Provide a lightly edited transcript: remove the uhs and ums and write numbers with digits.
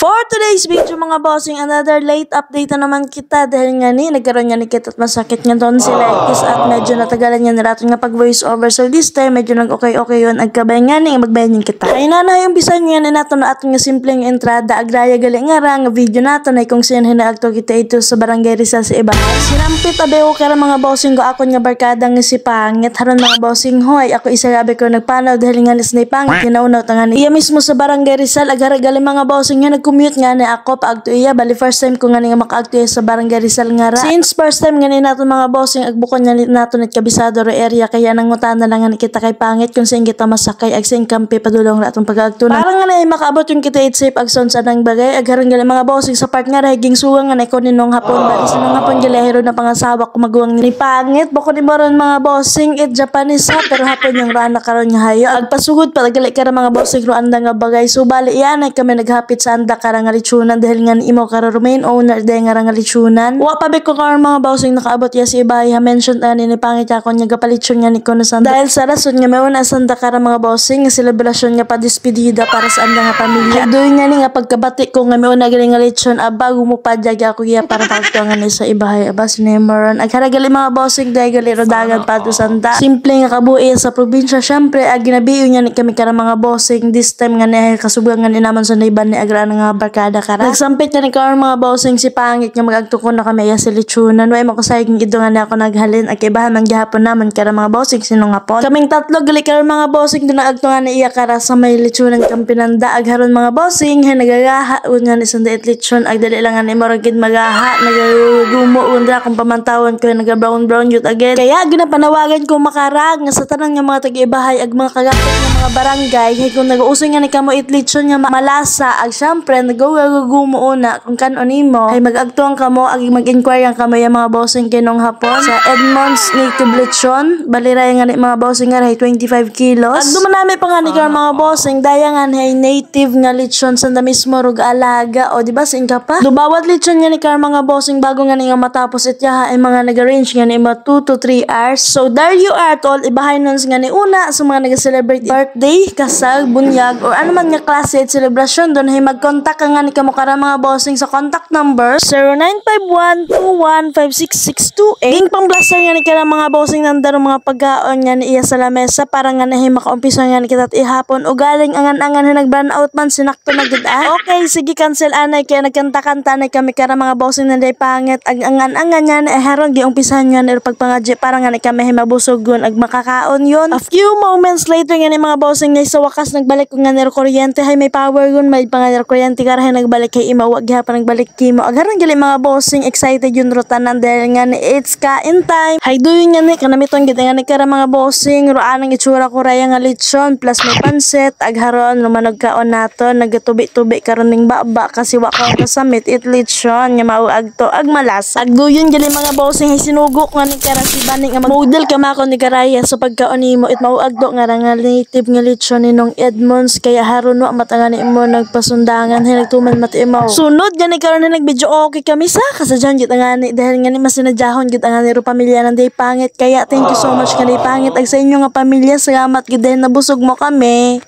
For today's video mga bossing, another late update na naman kita dahil nga nagkaroon nga ni Kit at masakit nga doon tonsillitis at medyo natagalan nga nila nga pag voice over. So this time medyo nag-okay yun agkabay nga magbayan yung kita. Ay na yung bisan nga nato na atong nga simpleng entrada agraya gali nga ra nga video nato na kung sino hinaagto kita ito sa Barangay Rizal sa iba. Sinampit abeho kara mga bossing ko ako nga barkada nga si Pangit. Haron mga bossing hoy ako isabi ko nagpanaw dahil nga ni Pangit kinaunaw tangan iya mismo sa Barangay Rizal agara gali mga bossing nga commute nga ni ako paagto iya bali first time ko nga nga makaagto iya sa Barangay Rizal nga ra. Since first time nga ni nato mga bossing agbukon nga nato net kabisado ro area kaya nangutan na lang nga kita kay Pangit kung saan kita masakay ag saan kampi padulong ra atong pag-agto na. Parang nga makaabot yung kita it safe ag sound sa nang bagay agharon gali mga bossing sa part nga ra higing suwang nga ko ninong hapon bali sa nung hapon gali hero na pangasawa ko maguwang ni Pangit bako ni moron mga bossing it Japanese ha pero hapon yung rana karon nga hayo agpasugod pa gali kara mga bossing ro anda nga bagay so bali iyan ay kami naghapit sa anda kara nga litsunan dahil nga imo kara remain owner dahil nga nga litsunan wa pa ko kara mga bossing nakaabot ya si Ibay ha mention ani ni Pangit ako nga gapalitsun nga ni kono sa dahil sa rason nga may una sa anda kara mga bossing nga selebrasyon nga pa despedida para sa anda nga pamilya doy nga ni nga pagkabati ko nga may una gali nga litsun bago mo padyag ako ya para pagtuangan ni sa Ibay aba sinemeron aghara gali mga bossing dahil gali rodagan pa to sa anda simple nga kabuhi sa probinsya syempre ag ginabiyo nya ni kami kara mga bossing this time nga ni kasubugan nga ni naman sa naiban ni agra nga barkada kara nagsampit na ni karon mga bossing si Pangit nga magagtukon na kami sa litsunan way makasayang gido nga na ako naghalin ag ibahan man gihapon naman kara mga bossing sinong hapon kaming tatlo gali karon mga bossing do naagtungan na iya kara sa may litsunan kampinanda ag haron mga bossing hay nagagaha nga ni sandait litsun ag dali lang nga ni moragid magaha nagagumo undra kung pamantawon ko naga brown yut again kaya ginapanawagan ko makarag nga sa tanan nga mga taga-ibahay ag mga kagapit nga mga barangay hay kung nag-uusay nga ni kamo itlitson nga malasa ag syempre nagagumo una kung kanon nimo ay mag-agtuang kamo ag mag-inquire ang kamo yung mga bossing kinong hapon sa Edmonds Native Lechon baliray nga ni mga bossing nga hay 25 kilos ag dumanami pa nga ni mga bossing dayangan hay native nga lechon sa mismo rug alaga o di ba sin ka pa dubawat lechon nga ni mga bossing bago nga ni nga matapos itya ay mga nag-arrange nga ni 2 to 3 hours so there you are tol ibahay nun nga ni una sa mga nag-celebrate birthday kasal bunyag or ano man nga klase at celebration doon hay mag-contact ka nga ni kamo kara mga bossing sa contact number 0951215662 ging pang-blaster nga ni kara mga bossing nandaro mga pagkaon nga ni iya sa lamesa para nga nahi makaumpisa nga ni kita ihapon o galing angan-angan na nag-burn out man sinakto na gud okay sige cancel anay kaya nagkanta-kanta na kami kara mga bossing na day Pangit ag angan-angan nga na haron giumpisahan nga ni pagpangadje para nga ni kami mabusog gun ag makakaon yon a few moments later nga ni mga bossing na sa wakas nagbalik ko nga ni kuryente hay may power gun may pangalir kuryente kara hay nagbalik kay ima wag gihapon nagbalik kimo ag haron gali mga bossing excited yun rotanan dahil nga ni it's kain time hay duyon nga ni kanamiton gid nga ni kara mga bossing roan ang itsura ko raya nga lechon plus may pansit ag haron lumanog kaon nato nagatubi-tubi karon ning baba kasi wa ka kasamit it lechon nga mauag to ag malas ag duyon gali mga bossing hay sinugok nga ni kara si Bani nga model ka mako ni karaya sa pagkaon nimo it mauag do nga nga native nga lechon ninong Edmonds kaya haron wa matangani mo nagpasundangan hay nagtuman mati mo sunod gani karon na nag-video okay kami sa kasadyan gid nga ni dahil nga ni masinadjahon gid nga ni ro pamilya ng day Pangit kaya thank you so much kanay Pangit ag sa inyo nga pamilya salamat gid dahil nabusog mo kami.